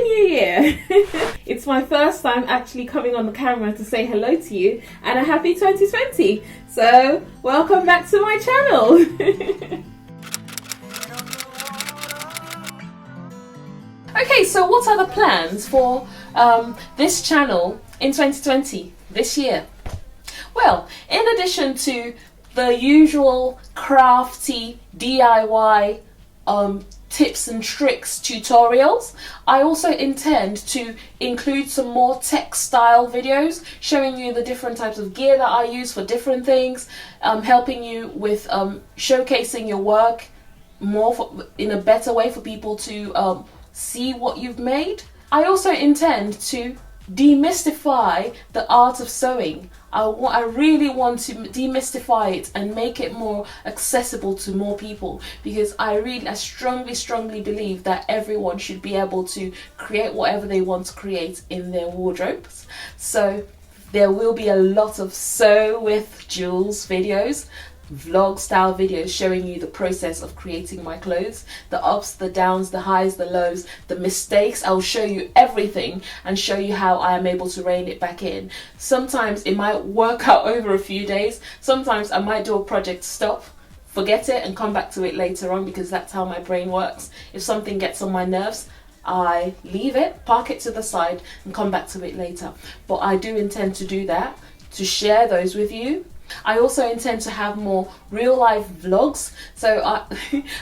New Year! It's my first time actually coming on the camera to say hello to you, and a happy 2020! So, welcome back to my channel! Okay, so what are the plans for this channel in 2020, this year? Well, in addition to the usual crafty DIY tips and tricks tutorials, I also intend to include some more tech style videos showing you the different types of gear that I use for different things, helping you with showcasing your work more in a better way for people to see what you've made. I also intend to demystify the art of sewing. I really want to demystify it and make it more accessible to more people, because I strongly believe that everyone should be able to create whatever they want to create in their wardrobes. So there will be a lot of sew with Jules videos, vlog style videos showing you the process of creating my clothes, the ups, the downs, the highs, the lows, the mistakes. I'll show you everything and show you how I am able to rein it back in. Sometimes it might work out over a few days. Sometimes I might do a project, stop, forget it and come back to it later on, because that's how my brain works. If something gets on my nerves, I leave it, park it to the side and come back to it later. But I do intend to do that, to share those with you. I also intend to have more real life vlogs. So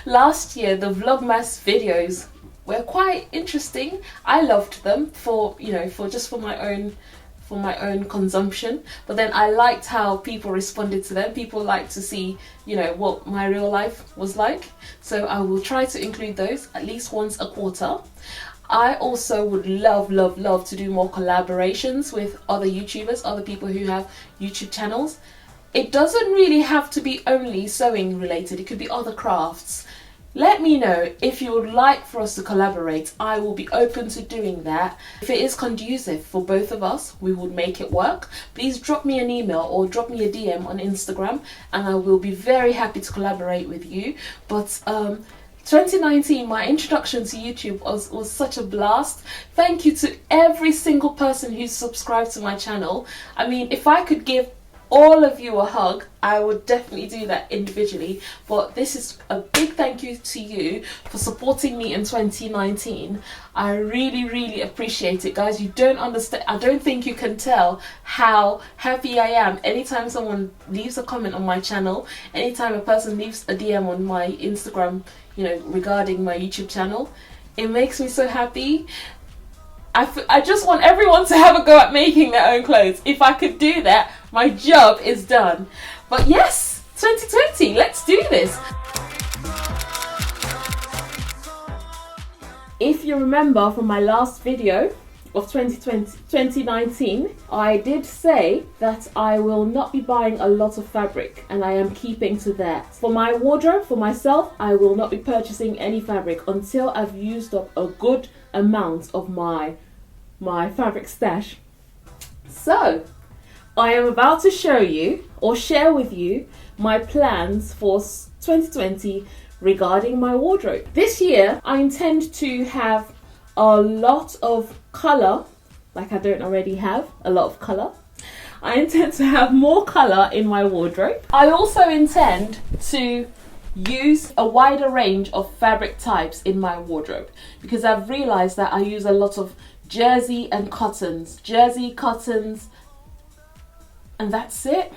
last year the Vlogmas videos were quite interesting. I loved them for my own consumption, but then I liked how people responded to them. People liked to see, what my real life was like. So I will try to include those at least once a quarter. I also would love to do more collaborations with other YouTubers, other people who have YouTube channels. It doesn't really have to be only sewing related, it could be other crafts. Let me know if you would like for us to collaborate. I will be open to doing that. If it is conducive for both of us, we would make it work. Please drop me an email or drop me a DM on Instagram and I will be very happy to collaborate with you. But 2019, my introduction to YouTube was such a blast. Thank you to every single person who's subscribed to my channel. I mean, if I could give all of you a hug, I would definitely do that individually, but this is a big thank you to you for supporting me in 2019. I really appreciate it, guys. You don't understand. I don't think you can tell how happy I am anytime someone leaves a comment on my channel, anytime a person leaves a DM on my Instagram, regarding my YouTube channel. It makes me so happy. I just want everyone to have a go at making their own clothes. If I could do that, my job is done. But yes, 2020, let's do this. If you remember from my last video of 2019, I did say that I will not be buying a lot of fabric, and I am keeping to that. For my wardrobe, for myself, I will not be purchasing any fabric until I've used up a good amount of my fabric stash. So I am about to show you or share with you my plans for 2020 regarding my wardrobe. This year I intend to have a lot of colour, like I don't already have a lot of colour. I intend to have more colour in my wardrobe. I also intend to use a wider range of fabric types in my wardrobe, because I've realised that I use a lot of jersey and cottons, and that's it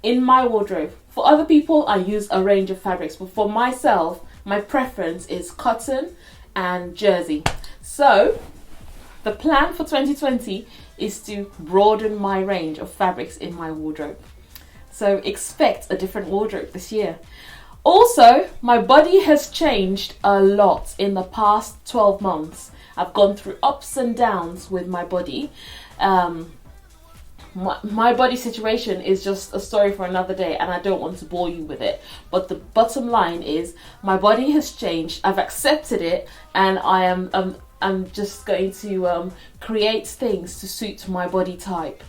in my wardrobe. For other people I use a range of fabrics, but for myself my preference is cotton and jersey. So the plan for 2020 is to broaden my range of fabrics in my wardrobe. So expect a different wardrobe this year. Also, my body has changed a lot in the past 12 months. I've gone through ups and downs with my body. My body situation is just a story for another day, and I don't want to bore you with it. But the bottom line is my body has changed. I've accepted it, and I'm just going to create things to suit my body type.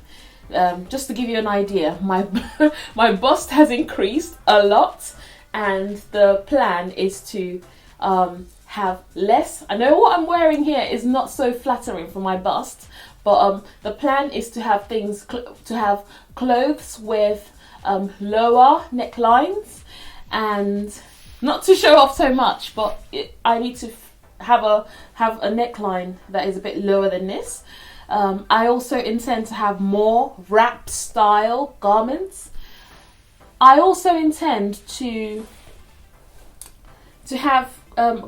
Just to give you an idea, my bust has increased a lot, and the plan is to have less. I know what I'm wearing here is not so flattering for my bust, but the plan is to have clothes with lower necklines, and not to show off so much, but I need to have a neckline that is a bit lower than this. I also intend to have more wrap style garments. I also intend to have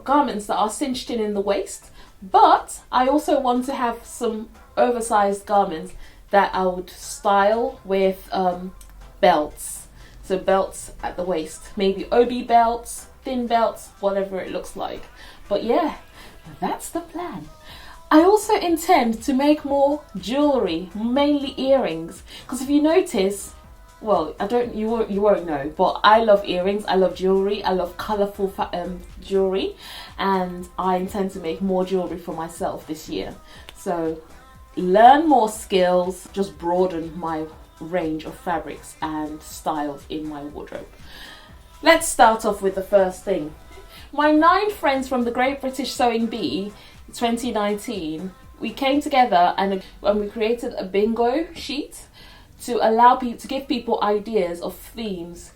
garments that are cinched in the waist, but I also want to have some oversized garments that I would style with belts. So belts at the waist, maybe OB belts, thin belts, whatever it looks like. But yeah, that's the plan. I also intend to make more jewellery, mainly earrings, because if you notice, well, you won't know, but I love earrings, I love jewellery, I love colourful jewellery, and I intend to make more jewellery for myself this year. So learn more skills, just broaden my range of fabrics and styles in my wardrobe. Let's start off with the first thing. My 9 friends from the Great British Sewing Bee 2019, we came together and we created a bingo sheet to allow people, to give people ideas of themes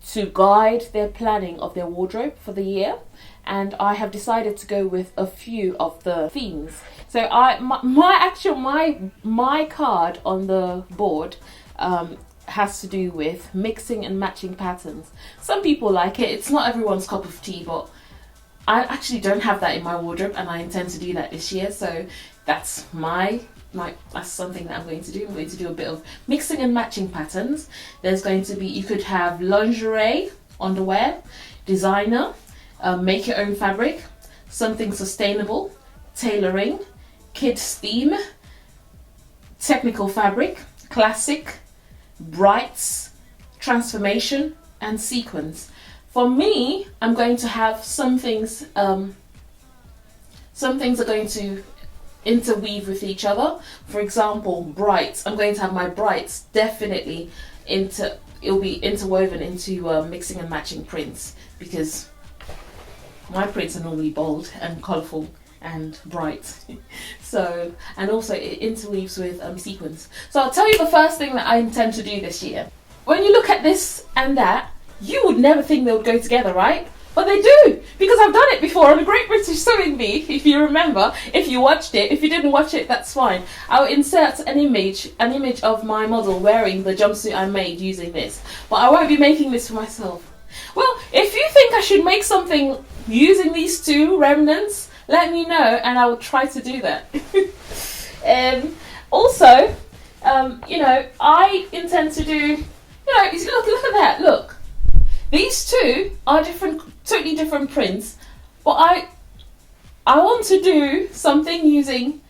to guide their planning of their wardrobe for the year. And I have decided to go with a few of the themes. So my card on the board has to do with mixing and matching patterns. Some people like it. It's not everyone's cup of tea, but I actually don't have that in my wardrobe, and I intend to do that this year. So that's that's something that I'm going to do. I'm going to do a bit of mixing and matching patterns. There's going to be, you could have lingerie, underwear, designer, make your own fabric, something sustainable, tailoring, kids theme, technical fabric, classic, brights, transformation, and sequins. For me, I'm going to have some things are going to interweave with each other. For example, brights. I'm going to have my brights definitely it'll be interwoven into mixing and matching prints, because my prints are normally bold and colourful and bright. So, and also it interweaves with sequins. So I'll tell you the first thing that I intend to do this year. When you look at this and that, you would never think they would go together, right? But they do, because I've done it before on a Great British Sewing Bee, if you remember. If you watched it, if you didn't watch it, that's fine. I'll insert an image of my model wearing the jumpsuit I made using this. But I won't be making this for myself. Well, if you think I should make something using these two remnants, let me know and I will try to do that. Also, I intend to do, look at that, look. These two are totally different prints, but I want to do something using,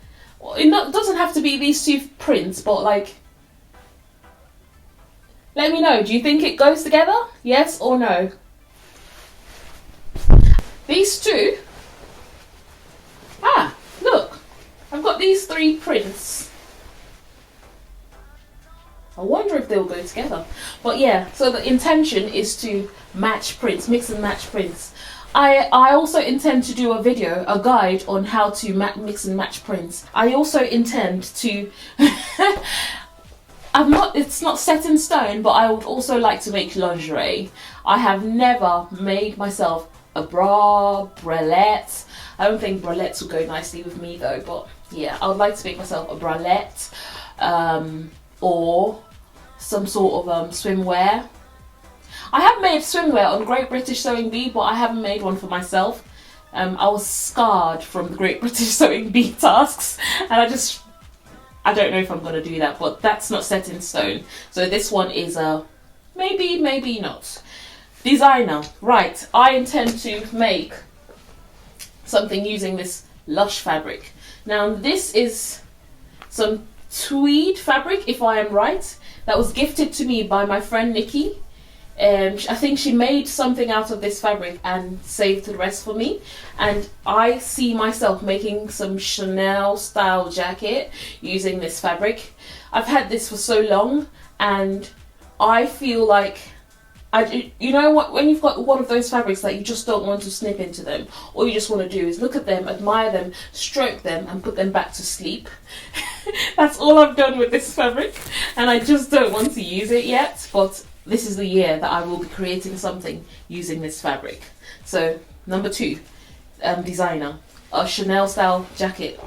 it doesn't have to be these two prints, but like, let me know, do you think it goes together? Yes or no? These two, look, I've got these 3 prints. I wonder if they'll go together. But yeah, so the intention is to match prints, mix and match prints. I also intend to do a guide on how to mix and match prints. I also intend to, it's not set in stone, but I would also like to make lingerie. I have never made myself a bralette. I don't think bralettes would go nicely with me though, but yeah, I would like to make myself a bralette, or some sort of swimwear. I have made swimwear on Great British Sewing Bee, but I haven't made one for myself. I was scarred from the Great British Sewing Bee tasks, and I don't know if I'm going to do that, but that's not set in stone. So this one is maybe not. Designer, right, I intend to make something using this Lush fabric. Now this is some tweed fabric, if I am right, that was gifted to me by my friend Nikki. I think she made something out of this fabric and saved the rest for me, and I see myself making some Chanel style jacket using this fabric. I've had this for so long and I feel like You know what, when you've got one of those fabrics that you just don't want to snip into them, all you just want to do is look at them, admire them, stroke them and put them back to sleep. That's all I've done with this fabric, and I just don't want to use it yet, but this is the year that I will be creating something using this fabric. So number 2, designer, a Chanel style jacket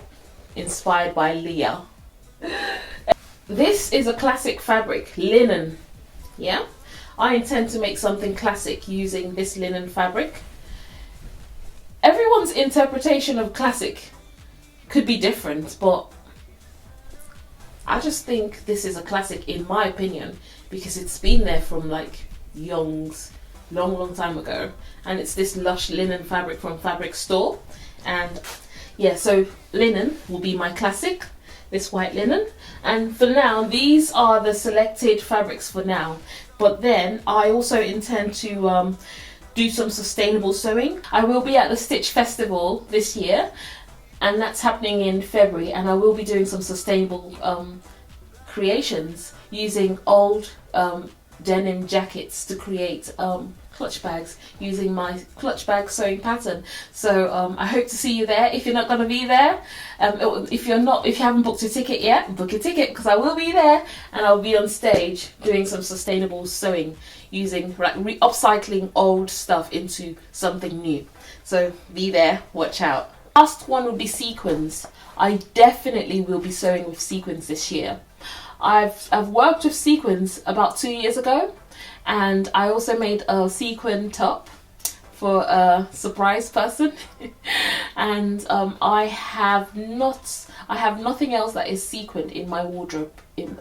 inspired by Leah. This is a classic fabric, linen. Yeah, I intend to make something classic using this linen fabric. Everyone's interpretation of classic could be different, but I just think this is a classic in my opinion, because it's been there from like Young's long time ago, and it's this lush linen fabric from Fabric Store. And yeah, so linen will be my classic, this white linen. And for now, these are the selected fabrics for now, but then I also intend to do some sustainable sewing. I will be at the Stitch Festival this year, and that's happening in February, and I will be doing some sustainable creations using old denim jackets to create clutch bags using my clutch bag sewing pattern. So I hope to see you there. If you're not going to be there, if you haven't booked a ticket yet, book a ticket, because I will be there, and I'll be on stage doing some sustainable sewing using upcycling old stuff into something new. So be there, watch out. Last one will be sequins. I definitely will be sewing with sequins this year. I've worked with sequins about 2 years ago, and I also made a sequin top for a surprise person. And I have nothing else that is sequined in my wardrobe,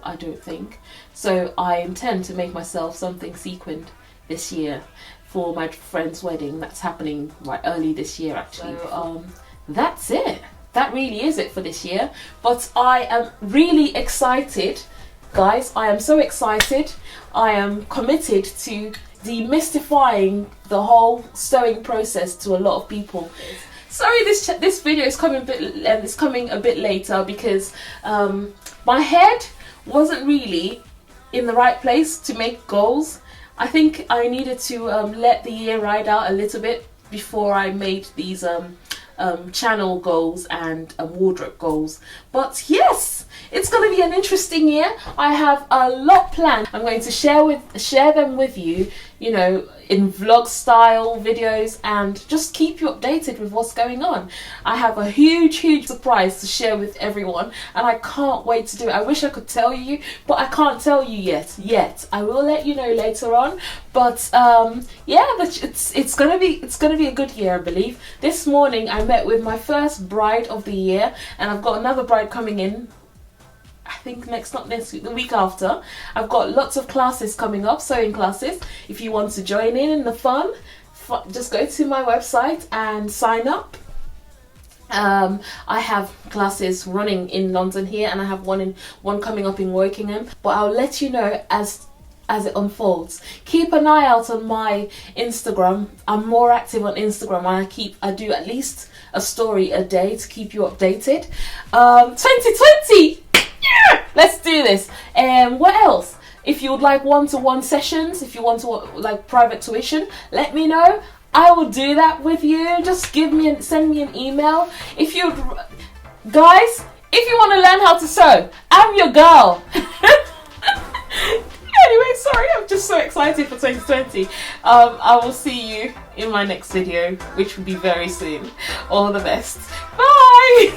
I don't think. So I intend to make myself something sequined this year for my friend's wedding that's happening right early this year actually. So that's it. That really is it for this year. But I am really excited, guys. I am so excited. I am committed to demystifying the whole sewing process to a lot of people. Sorry, this video is coming a bit later because my head wasn't really in the right place to make goals. I think I needed to let the year ride out a little bit before I made these channel goals and wardrobe goals. But yes, it's going to be an interesting year. I have a lot planned. I'm going to share them with you, you know, in vlog style videos, and just keep you updated with what's going on. I have a huge surprise to share with everyone, and I can't wait to do it. I wish I could tell you, but I can't tell you yet. I will let you know later on. But yeah, it's gonna be a good year, I believe. This morning I met with my first bride of the year, and I've got another bride coming in, I think not next week, the week after. I've got lots of classes coming up, sewing classes. If you want to join in the fun, just go to my website and sign up. I have classes running in London here, and I have one coming up in Wokingham, but I'll let you know as it unfolds. Keep an eye out on my Instagram. I'm more active on Instagram, and I do at least a story a day to keep you updated. 2020, yeah, let's do this. What else? If you would like one-to-one sessions, if you want to like private tuition, let me know. I will do that with you. Just send me an email. Guys, if you want to learn how to sew, I'm your girl. Anyway, sorry, I'm just so excited for 2020. I will see you in my next video, which will be very soon. All the best. Bye.